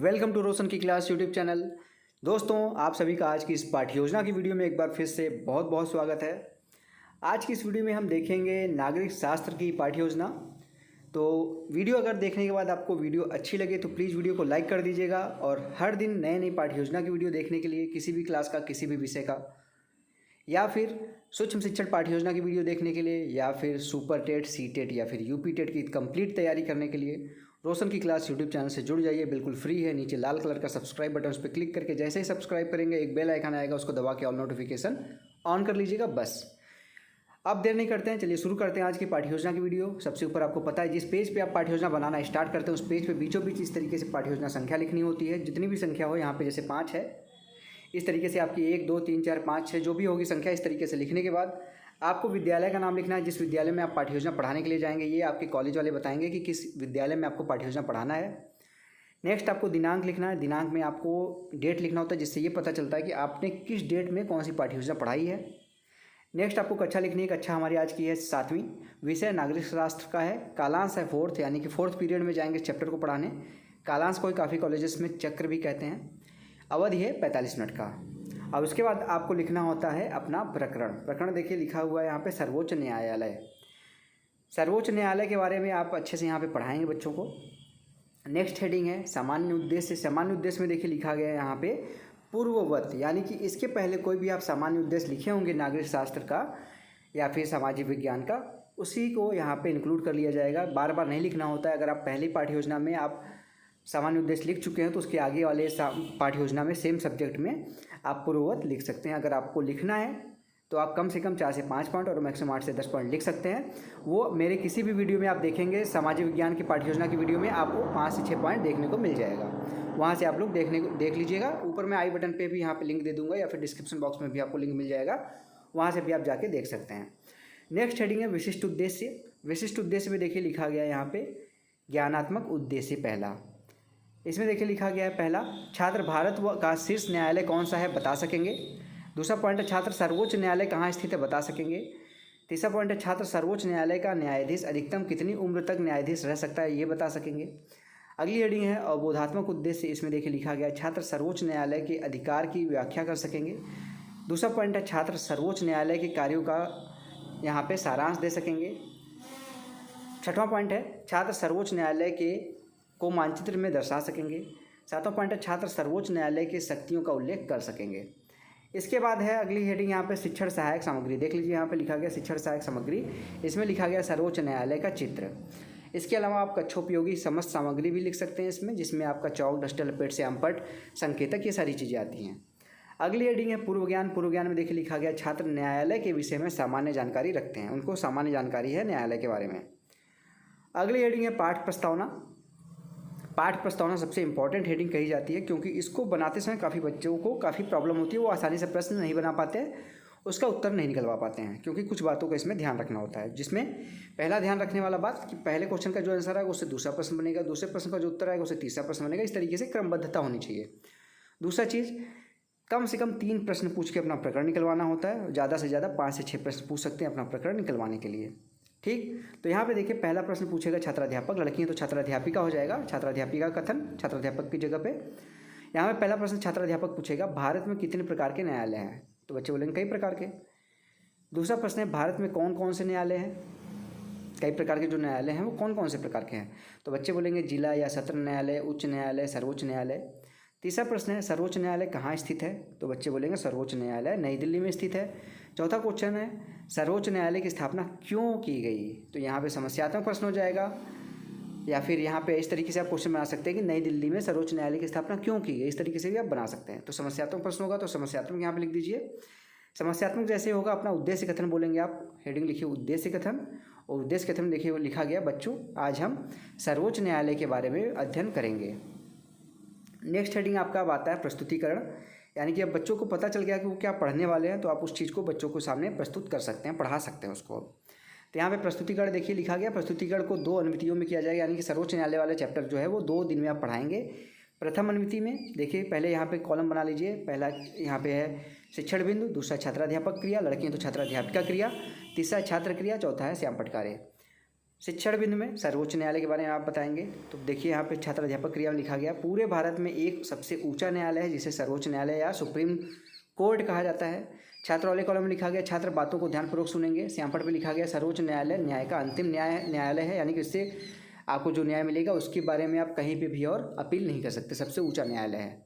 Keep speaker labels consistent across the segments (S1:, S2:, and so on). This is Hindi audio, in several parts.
S1: वेलकम टू रोशन की क्लास यूट्यूब चैनल। दोस्तों, आप सभी का आज की इस पाठ्य योजना की वीडियो में एक बार फिर से बहुत बहुत स्वागत है। आज की इस वीडियो में हम देखेंगे नागरिक शास्त्र की पाठ्य योजना। तो वीडियो अगर देखने के बाद आपको वीडियो अच्छी लगे तो प्लीज़ वीडियो को लाइक कर दीजिएगा। और हर दिन नए नई पाठ्य योजना की वीडियो देखने के लिए किसी भी क्लास का, किसी भी विषय का, या फिर सूक्ष्म शिक्षण पाठ्य योजना की वीडियो देखने के लिए, या फिर सुपर टेट, सी टेट या फिर यूपी टेट की कंप्लीट तैयारी करने के लिए रोशन की क्लास यूट्यूब चैनल से जुड़ जाइए। बिल्कुल फ्री है। नीचे लाल कलर का सब्सक्राइब बटन, उस पर क्लिक करके जैसे ही सब्सक्राइब करेंगे एक बेल आइकन आएगा, उसको दबा के ऑल नोटिफिकेशन ऑन कर लीजिएगा। बस अब देर नहीं करते हैं, चलिए शुरू करते हैं आज की पाठ्य योजना की वीडियो। सबसे ऊपर आपको पता है जिस पेज पे आप पाठ्य योजना बनाना स्टार्ट करते हैं उस पेज पे बीचों बीच इस तरीके से पाठ्य योजना संख्या लिखनी होती है। जितनी भी संख्या हो, यहाँ पे जैसे 5 है, इस तरीके से आपकी 1 2 3 4 5 6 जो भी होगी संख्या, इस तरीके से लिखने के बाद आपको विद्यालय का नाम लिखना है जिस विद्यालय में आप पाठ्य योजना पढ़ाने के लिए जाएंगे। ये आपके कॉलेज वाले बताएंगे कि किस विद्यालय में आपको पाठ्य योजना पढ़ाना है। नेक्स्ट आपको दिनांक लिखना है। दिनांक में आपको डेट लिखना होता है जिससे ये पता चलता है कि आपने किस डेट में कौन सी पाठ्य योजना पढ़ाई है। नेक्स्ट आपको कक्षा लिखनी है। कक्षा हमारी आज की है 7वीं। विषय नागरिक शास्त्र का है। कालांश है 4th, यानी कि 4th पीरियड में जाएंगे चैप्टर को पढ़ाने। कालांश को काफ़ी कॉलेजेस में चक्र भी कहते हैं। अवधि है 45 मिनट का। अब उसके बाद आपको लिखना होता है अपना प्रकरण। प्रकरण देखिए लिखा हुआ है यहाँ पे सर्वोच्च न्यायालय। सर्वोच्च न्यायालय के बारे में आप अच्छे से यहाँ पे पढ़ाएंगे बच्चों को। नेक्स्ट हेडिंग है सामान्य उद्देश्य। सामान्य उद्देश्य में देखिए लिखा गया है यहाँ पे पूर्ववत, यानी कि इसके पहले कोई भी आप सामान्य उद्देश्य लिखे होंगे नागरिक शास्त्र का या फिर सामाजिक विज्ञान का, उसी को यहाँ पे इंक्लूड कर लिया जाएगा। बार बार नहीं लिखना होता है। अगर आप पहली पाठ्य योजना में आप सामान्य उद्देश्य लिख चुके हैं तो उसके आगे वाले पाठ्य योजना में सेम सब्जेक्ट में आप पूर्ववत लिख सकते हैं। अगर आपको लिखना है तो आप कम से कम 4 से 5 पॉइंट और मैक्सिमम 8 से 10 पॉइंट लिख सकते हैं। वो मेरे किसी भी वीडियो में आप देखेंगे, सामाजिक विज्ञान की पाठ्य योजना की वीडियो में आपको 5 से 6 पॉइंट देखने को मिल जाएगा। वहाँ से आप लोग देख लीजिएगा। ऊपर मैं आई बटन पे भी यहाँ पे लिंक दे दूँगा या फिर डिस्क्रिप्शन बॉक्स में भी आपको लिंक मिल जाएगा, वहाँ से भी आप जाके देख सकते हैं। नेक्स्ट हेडिंग है विशिष्ट उद्देश्य। विशिष्ट उद्देश्य में देखिए लिखा गया है यहाँ पे ज्ञानात्मक उद्देश्य पहला। इसमें देखिए लिखा गया है पहला, छात्र भारत का शीर्ष न्यायालय कौन सा है बता सकेंगे। दूसरा पॉइंट है छात्र सर्वोच्च न्यायालय कहाँ स्थित है बता सकेंगे। तीसरा पॉइंट है छात्र सर्वोच्च न्यायालय का न्यायाधीश अधिकतम कितनी उम्र तक न्यायाधीश रह सकता है, ये बता सकेंगे। अगली हेडिंग है अवबोधात्मक उद्देश्य। इसमें देखिए लिखा गया है छात्र सर्वोच्च न्यायालय के अधिकार की व्याख्या कर सकेंगे। दूसरा पॉइंट है छात्र सर्वोच्च न्यायालय के कार्यों का यहाँ पे सारांश दे सकेंगे। छठवां पॉइंट है छात्र सर्वोच्च न्यायालय को मानचित्र में दर्शा सकेंगे। सातवां पॉइंट है छात्र सर्वोच्च न्यायालय की शक्तियों का उल्लेख कर सकेंगे। इसके बाद है अगली हेडिंग यहाँ पे शिक्षण सहायक सामग्री। देख लीजिए यहाँ पे लिखा गया शिक्षण सहायक सामग्री। इसमें लिखा गया सर्वोच्च न्यायालय का चित्र। इसके अलावा आप कक्षोपयोगी समस्त सामग्री भी लिख सकते हैं इसमें, जिसमें आपका चौक, डस्टर, लपेट से अम्पट, संकेतक, ये सारी चीज़ें आती हैं। अगली हेडिंग है पूर्व ज्ञान। पूर्व ज्ञान में देखिए लिखा गया छात्र न्यायालय के विषय में सामान्य जानकारी रखते हैं, उनको सामान्य जानकारी है न्यायालय के बारे में। अगली हेडिंग है पाठ प्रस्तावना। पाठ प्रस्तावना सबसे इंपॉर्टेंट हेडिंग कही जाती है, क्योंकि इसको बनाते समय काफ़ी बच्चों को काफ़ी प्रॉब्लम होती है। वो आसानी से प्रश्न नहीं बना पाते हैं, उसका उत्तर नहीं निकलवा पाते हैं, क्योंकि कुछ बातों का इसमें ध्यान रखना होता है। जिसमें पहला ध्यान रखने वाला बात कि पहले क्वेश्चन का जो आंसर आएगा उससे दूसरा प्रश्न बनेगा, दूसरे प्रश्न का जो उत्तर आएगा उससे तीसरा प्रश्न बनेगा। इस तरीके से क्रमबद्धता होनी चाहिए। दूसरा चीज़, कम से कम 3 प्रश्न पूछ के अपना प्रकरण निकलवाना होता है। ज़्यादा से ज़्यादा 5 से 6 प्रश्न पूछ सकते हैं अपना प्रकरण निकलवाने के लिए। ठीक, तो यहाँ पे देखिए पहला प्रश्न पूछेगा छात्राध्यापक, लड़की है तो छात्राध्यापिका हो जाएगा। छात्राध्यापिका कथन छात्राध्यापक की जगह पे। यहाँ पे पहला प्रश्न छात्राध्यापक पूछेगा भारत में कितने प्रकार के न्यायालय हैं, तो बच्चे बोलेंगे कई प्रकार के। दूसरा प्रश्न है भारत में कौन कौन से न्यायालय हैं, कई प्रकार के जो न्यायालय हैं वो कौन कौन से प्रकार के हैं, तो बच्चे बोलेंगे जिला या सत्र न्यायालय, उच्च न्यायालय, सर्वोच्च न्यायालय। तीसरा प्रश्न है सर्वोच्च न्यायालय कहाँ स्थित है, तो बच्चे बोलेंगे सर्वोच्च न्यायालय नई दिल्ली में स्थित है। चौथा क्वेश्चन है सर्वोच्च न्यायालय की स्थापना क्यों की गई, तो यहाँ पे समस्यात्मक प्रश्न हो जाएगा, या फिर यहाँ पे इस तरीके से आप क्वेश्चन बना सकते हैं कि नई दिल्ली में सर्वोच्च न्यायालय की स्थापना क्यों की गई, इस तरीके से भी आप बना सकते हैं। तो समस्यात्मक प्रश्न होगा तो समस्यात्मक यहाँ पे लिख दीजिए। समस्यात्मक जैसे होगा अपना उद्देश्य कथन बोलेंगे आप। हेडिंग लिखिए उद्देश्य कथन, और उद्देश्य कथन देखिए लिखा गया बच्चों आज हम सर्वोच्च न्यायालय के बारे में अध्ययन करेंगे। नेक्स्ट हेडिंग आपका अब आता है प्रस्तुतिकरण, यानी कि अब बच्चों को पता चल गया कि वो क्या पढ़ने वाले हैं, तो आप उस चीज़ को बच्चों को सामने प्रस्तुत कर सकते हैं, पढ़ा सकते हैं उसको। तो यहाँ पे प्रस्तुतिकरण देखिए लिखा गया। प्रस्तुतिकरण को 2 अनुमतियों में किया जाएगा, यानी कि सर्वोच्च न्यायालय वाले चैप्टर जो है वो 2 दिन में आप पढ़ाएंगे। प्रथम अनुमति में देखिए पहले यहाँ पे कॉलम बना लीजिए। पहला यहाँ पे है शिक्षण बिंदु, दूसरा छात्राध्यापक क्रिया, लड़की है तो छात्राध्यापिका क्रिया, तीसरा छात्र क्रिया, चौथा है श्यामपट कार्य। शिक्षण बिंदु में सर्वोच्च न्यायालय के बारे में आप बताएंगे। तो देखिए यहाँ पे छात्र अध्यापक क्रिया में लिखा गया, पूरे भारत में एक सबसे ऊंचा न्यायालय है जिसे सर्वोच्च न्यायालय या सुप्रीम कोर्ट कहा जाता है। छात्र वाले कॉलम में लिखा गया, छात्र बातों को ध्यानपूर्वक सुनेंगे। श्यामपट पे लिखा गया, सर्वोच्च न्यायालय न्याय का अंतिम न्यायालय है, यानी कि इससे आपको जो न्याय मिलेगा उसके बारे में आप कहीं पे भी और अपील नहीं कर सकते, सबसे ऊंचा न्यायालय है।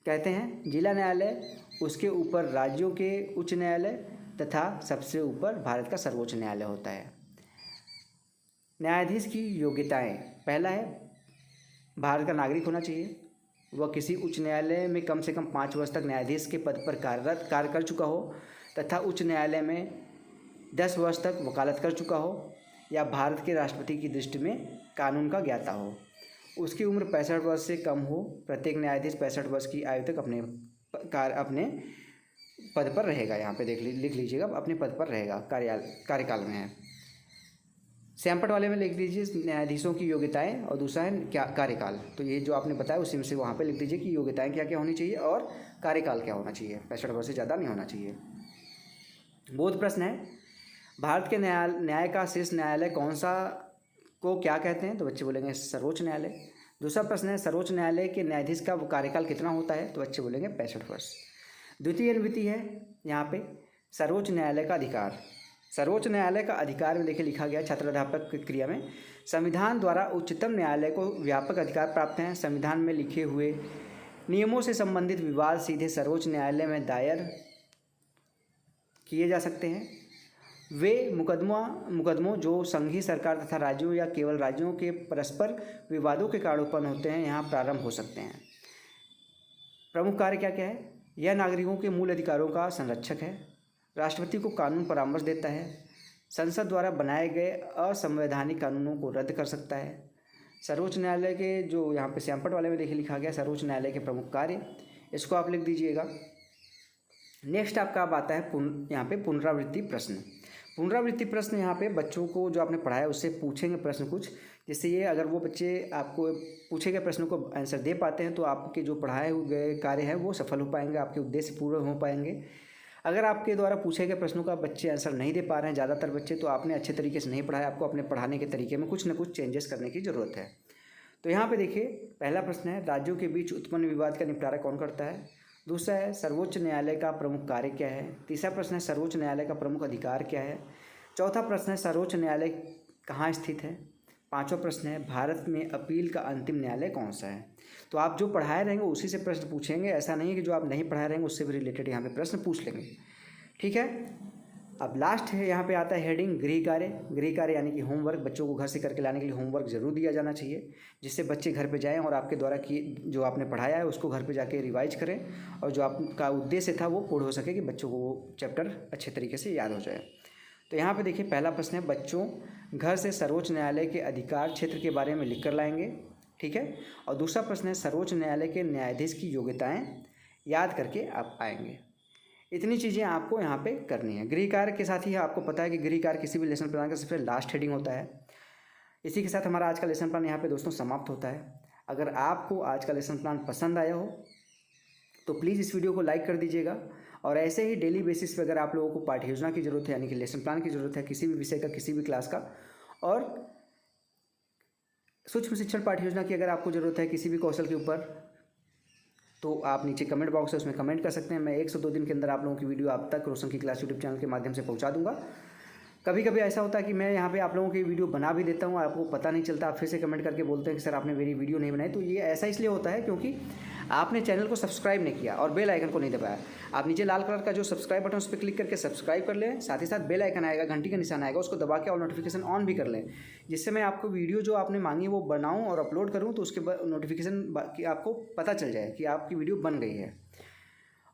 S1: कहते हैं जिला न्यायालय, उसके ऊपर राज्यों के उच्च न्यायालय तथा सबसे ऊपर भारत का सर्वोच्च न्यायालय होता है। न्यायाधीश की योग्यताएं, पहला है भारत का नागरिक होना चाहिए, वह किसी उच्च न्यायालय में कम से कम 5 वर्ष तक न्यायाधीश के पद पर कार्य कर चुका हो तथा उच्च न्यायालय में 10 वर्ष तक वकालत कर चुका हो, या भारत के राष्ट्रपति की दृष्टि में कानून का ज्ञाता हो। उसकी उम्र 65 वर्ष से कम हो। प्रत्येक न्यायाधीश 65 वर्ष की आयु तक अपने पद पर रहेगा। यहाँ पे लिख लीजिएगा, अपने पद पर रहेगा, कार्यकाल में है। श्यामपट वाले में लिख दीजिए न्यायाधीशों की योग्यताएं, और दूसरा है क्या कार्यकाल। तो ये जो आपने बताया उसी में से वहाँ पे लिख दीजिए कि योग्यताएं क्या क्या होनी चाहिए और कार्यकाल क्या होना चाहिए, 65 वर्ष से ज़्यादा नहीं होना चाहिए। बोध प्रश्न है, भारत के न्याय का शीर्ष न्यायालय कौन सा को क्या कहते हैं? तो बच्चे बोलेंगे सर्वोच्च न्यायालय। दूसरा प्रश्न है, सर्वोच्च न्यायालय के न्यायाधीश का कार्यकाल कितना होता है? तो बच्चे बोलेंगे 65 वर्ष। द्वितीय अनुवृत्ति है यहाँ पे सर्वोच्च न्यायालय का अधिकार। सर्वोच्च न्यायालय का अधिकार में देखिए लिखा गया छात्र अध्यापक क्रिया में, संविधान द्वारा उच्चतम न्यायालय को व्यापक अधिकार प्राप्त हैं। संविधान में लिखे हुए नियमों से संबंधित विवाद सीधे सर्वोच्च न्यायालय में दायर किए जा सकते हैं। वे मुकदमों जो संघीय सरकार तथा राज्यों या केवल राज्यों के परस्पर विवादों के कारण उत्पन्न होते हैं, यहाँ प्रारंभ हो सकते हैं। प्रमुख कार्य क्या क्या है? यह नागरिकों के मूल अधिकारों का संरक्षक है, राष्ट्रपति को कानून परामर्श देता है, संसद द्वारा बनाए गए असंवैधानिक कानूनों को रद्द कर सकता है। सर्वोच्च न्यायालय के जो यहाँ पे श्यामपट वाले में देखिए लिखा गया सर्वोच्च न्यायालय के प्रमुख कार्य, इसको आप लिख दीजिएगा। नेक्स्ट आपका अब आता है यहाँ पे पुनरावृत्ति प्रश्न। पुनरावृत्ति प्रश्न यहाँ पे बच्चों को जो आपने पढ़ाया उससे पूछेंगे प्रश्न कुछ, जिससे ये अगर वो बच्चे आपको पूछे गए प्रश्नों को आंसर दे पाते हैं तो आपके जो पढ़ाए हुए कार्य हैं वो सफल हो पाएंगे, आपके उद्देश्य पूरे हो पाएंगे। अगर आपके द्वारा पूछे गए प्रश्नों का बच्चे आंसर नहीं दे पा रहे हैं ज़्यादातर बच्चे, तो आपने अच्छे तरीके से नहीं पढ़ाया, आपको अपने पढ़ाने के तरीके में कुछ ना कुछ चेंजेस करने की ज़रूरत है। तो यहाँ पे देखिए पहला प्रश्न है, राज्यों के बीच उत्पन्न विवाद का निपटारा कौन करता है? दूसरा है, सर्वोच्च न्यायालय का प्रमुख कार्य क्या है? तीसरा प्रश्न है, सर्वोच्च न्यायालय का प्रमुख अधिकार क्या है? चौथा प्रश्न है, सर्वोच्च न्यायालय कहाँ स्थित है? पांचवा प्रश्न है, भारत में अपील का अंतिम न्यायालय कौन सा है? तो आप जो पढ़ाए रहेंगे उसी से प्रश्न पूछेंगे, ऐसा नहीं है कि जो आप नहीं पढ़ाए रहेंगे उससे भी रिलेटेड यहाँ पे प्रश्न पूछ लेंगे। ठीक है, अब लास्ट है यहाँ पे आता है हेडिंग गृह कार्य। गृह कार्य यानी कि होमवर्क, बच्चों को घर से करके लाने के लिए होमवर्क जरूर दिया जाना चाहिए, जिससे बच्चे घर पे जाएं और आपके द्वारा किए जो आपने पढ़ाया है उसको घर पे जाके रिवाइज करें, और जो आपका उद्देश्य था वो पूर्ण हो सके कि बच्चों को वो चैप्टर अच्छे तरीके से याद हो जाए। तो यहाँ पे देखिए पहला प्रश्न है, बच्चों घर से सर्वोच्च न्यायालय के अधिकार क्षेत्र के बारे में लिख कर लाएंगे। ठीक है, और दूसरा प्रश्न है, सर्वोच्च न्यायालय के न्यायाधीश की योग्यताएं याद करके आप आएंगे। इतनी चीज़ें आपको यहाँ पे करनी है। गृह कार्य के साथ ही आपको पता है कि गृह कार्य किसी भी लेसन प्लान का सबसे लास्ट हेडिंग होता है। इसी के साथ हमारा आज का लेसन प्लान यहाँ पे दोस्तों समाप्त होता है। अगर आपको आज का लेसन प्लान पसंद आया हो तो प्लीज़ इस वीडियो को लाइक कर दीजिएगा, और ऐसे ही डेली बेसिस पे अगर आप लोगों को पाठ्य योजना की ज़रूरत है, यानी कि लेसन प्लान की ज़रूरत है किसी भी विषय का, किसी भी क्लास का, और सूक्ष्म शिक्षण पाठ्य योजना की अगर आपको ज़रूरत है किसी भी कौशल के ऊपर, तो आप नीचे कमेंट बॉक्स है उसमें कमेंट कर सकते हैं। मैं 1 से 2 दिन के अंदर आप लोगों की वीडियो आप तक रोशन की क्लास यूट्यूब चैनल के माध्यम से पहुंचा दूंगा। कभी कभी ऐसा होता है कि मैं यहाँ पे आप लोगों की वीडियो बना भी देता हूँ, आपको पता नहीं चलता, आप फिर से कमेंट करके बोलते हैं कि सर आपने मेरी वीडियो नहीं बनाई। तो ये ऐसा इसलिए होता है क्योंकि आपने चैनल को सब्सक्राइब नहीं किया और बेल आइकन को नहीं दबाया। आप नीचे लाल कलर का जो सब्सक्राइब बटन उस पर क्लिक करके सब्सक्राइब कर लें, साथ ही साथ बेल आइकन आएगा, घंटी का निशान आएगा, उसको दबा के और नोटिफिकेशन ऑन भी कर लें, जिससे मैं आपको वीडियो जो आपने मांगी वो बनाऊँ और अपलोड करूँ, तो उसके बाद नोटिफिकेशन आपको पता चल जाए कि आपकी वीडियो बन गई है।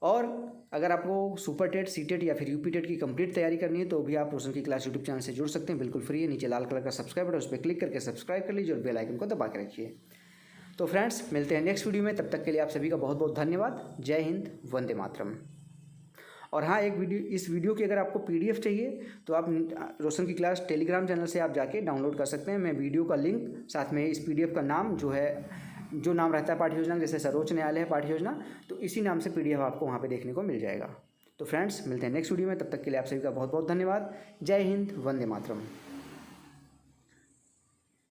S1: और अगर आपको सुपर टेट, सी टेट या फिर यूपी टेट की कंप्लीट तैयारी करनी है तो भी आप रोशन की क्लास यूट्यूब चैनल से जुड़ सकते हैं, बिल्कुल फ्री है। नीचे लाल कलर का सब्सक्राइब बटन उस पर क्लिक करके सब्सक्राइब कर लीजिए और बेल आइकन को दबा के रखिए। तो फ्रेंड्स मिलते हैं नेक्स्ट वीडियो में, तब तक के लिए आप सभी का बहुत बहुत धन्यवाद। जय हिंद, वंदे मातरम। और हाँ, इस वीडियो की अगर आपको PDF चाहिए तो आप रोशन की क्लास टेलीग्राम चैनल से आप जाके डाउनलोड कर सकते हैं। मैं वीडियो का लिंक साथ में इस PDF का नाम जो नाम रहता है पाठ्य योजना, जैसे सर्वोच्च न्यायालय है पाठ्य योजना, तो इसी नाम से PDF आपको वहाँ पे देखने को मिल जाएगा। तो फ्रेंड्स मिलते हैं नेक्स्ट वीडियो में, तब तक के लिए आप सभी का बहुत बहुत धन्यवाद। जय हिंद, वंदे मातरम।